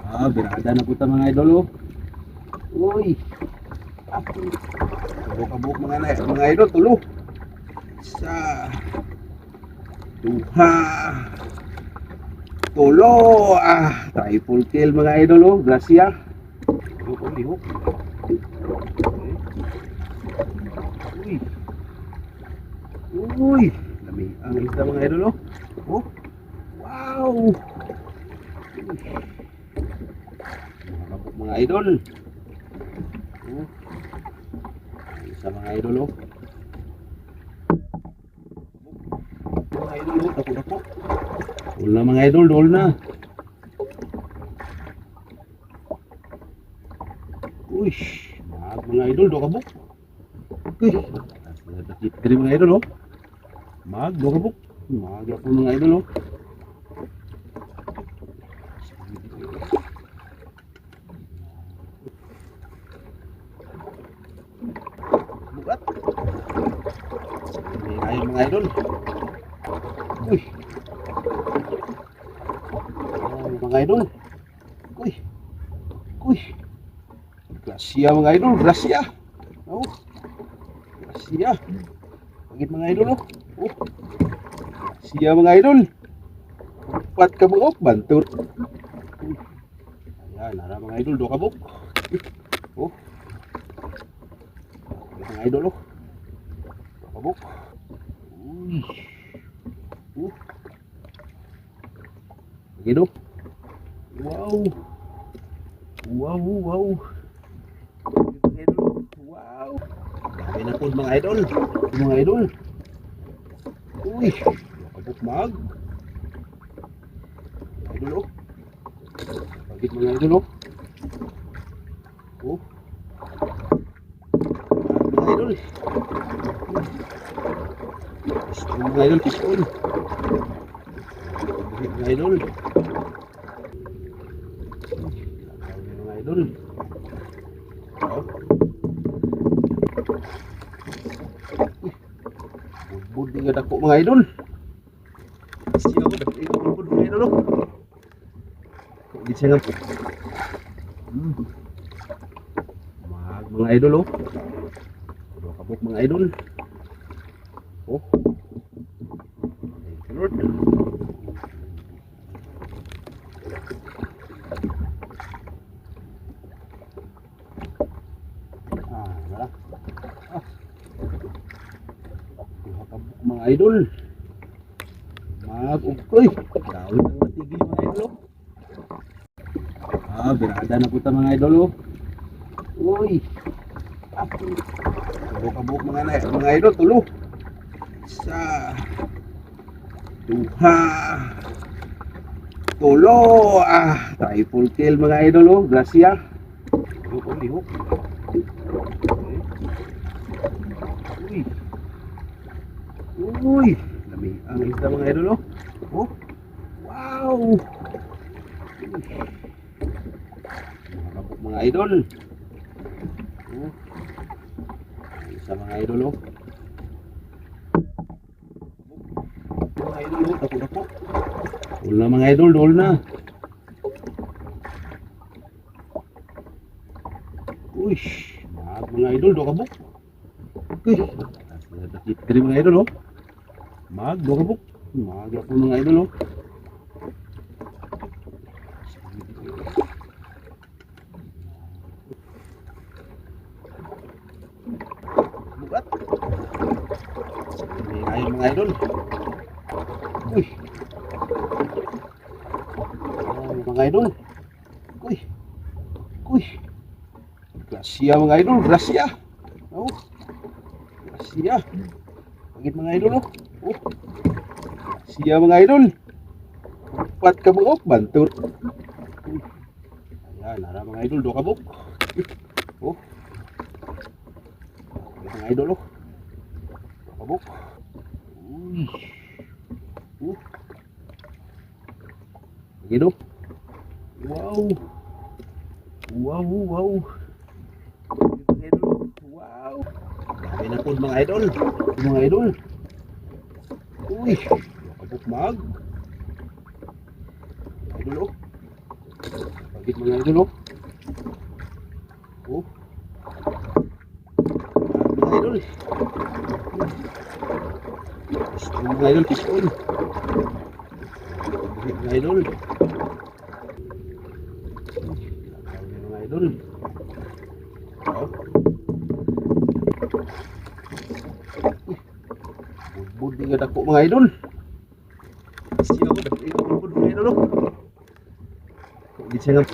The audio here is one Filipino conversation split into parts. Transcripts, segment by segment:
Birada na po ta mga idol oh. Uy. Tulo ka buhok mga idol, tulo. Isa. Duha. Tulo. Triple kill mga idol oh. Gracia. Lihok oh, lihok. Uy. Uy. Lami ang isda mga idol oh. Oh. Wow. Mga idol. Isa mga idol oh. Mga idol oh, tako-tako. Dol na mga idol, dol na. Uy, mga idol, do kabuk. Uy, dari mga idol oh. Do kabuk. Ako mga idol oh. Bukat. Ayo mga idol. Uy. Mga idol. Uy. Uy. Gracia mga idol, gracia. Oh. Gracia. Pagit mga idol oh. Oh. Gracia mga idol. Pat kabuk bantur. Ayan, nara mga idol, do kabuk. Oh. Mga idol oh. Do kabuk. Uy. Begitu. Wow. Wow, wow. Wow. Dami na po mga idol. Mga idol. Uy. Kabuk mag. Idol oh. Pagit mga idol oh. Oh. Mga idol. Mga idol, pistol. Mga idol. Mga idol. Bud nga dako mga idol. Siya ko dako bud mga idol. Di siya nga po. Mga idol oh. Kudo kabuk mga idol. Oh. Lord. Mga idol. Mag-ukoy. Dawit ang matigil mga idol. Birada na po ta mga idol oh. Uy. Tulo ka buhok mga idol, tulo. Isa. Duha. Tulo. Triple kill mga idol oh. Gracia. Lihok oh, lihok. Uy. Uy. Lami ang isda mga idol oh. Oh. Wow. Mga idol. Oh. Isa mga idol oh. Mga idol oh, tako-tako. Dol na mga idol, dol na. Uy, mga idol, do kabuk. Uy, dari mga idol oh. Do kabuk. Ako mga idol oh. Bukat. Ayo mga idol. Uy. Mga idol. Uy. Uy. Gracia mga idol, gracia. Oh. Gracia. Pagit mga idol oh. Oh. Gracia mga idol. Pat kabuk bantur. Ayan, nara mga idol, do kabuk. Oh. Mga idol oh. Do kabuk. Uy. Begitu. Wow. Wow, wow. Wow. Dami na po mga idol. Mga idol. Uy. Kabuk mag. Idol oh. Pagit mga idol oh. Oh. Mga idol. Gusto mga idol, pistol. Pagit mga idol. Mga idol. Oh. Budbud nga dako mga idol. Siya ko ikaw budbud mga idol oh. Di siya nga.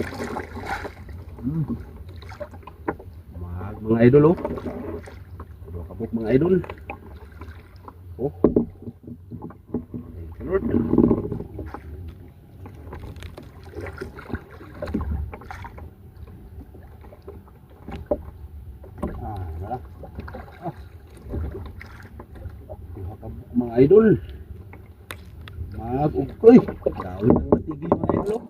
Mga idol oh. Dua kabuk mga idol. Oh. Thank you Lord. Wala. Dua kabuk mga idol. Mag-ukoy. Gawin ang matigil mga idol oh.